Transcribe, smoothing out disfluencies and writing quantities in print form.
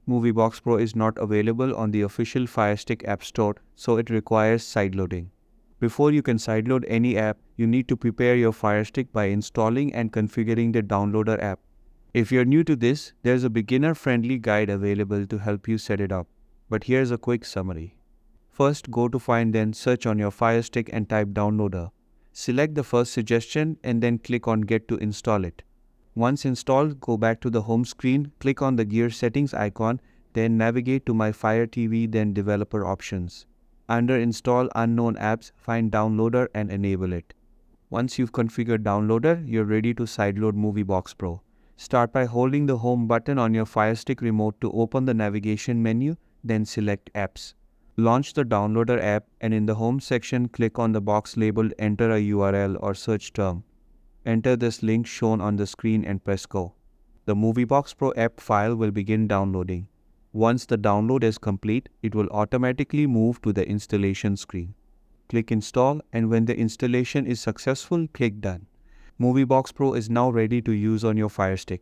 Moviebox Pro is not available on the official Firestick App Store, so it requires sideloading. Before you can sideload any app, you need to prepare your Firestick by installing and configuring the downloader app. If you're new to this, there's a beginner-friendly guide available to help you set it up. But here's a quick summary. First, go to Find, then search on your Firestick and type Downloader. Select the first suggestion and then click on Get to install it. Once installed, go back to the home screen, click on the gear settings icon, then navigate to My Fire TV, then Developer Options. Under Install Unknown Apps, find Downloader and enable it. Once you've configured Downloader, you're ready to sideload Moviebox Pro. Start by holding the Home button on your Firestick remote to open the navigation menu, then select Apps. Launch the Downloader app and in the Home section, click on the box labeled Enter a URL or search term. Enter this link shown on the screen and press Go. The Moviebox Pro app file will begin downloading. Once the download is complete, it will automatically move to the installation screen. Click Install, and when the installation is successful, click Done. Moviebox Pro is now ready to use on your Firestick.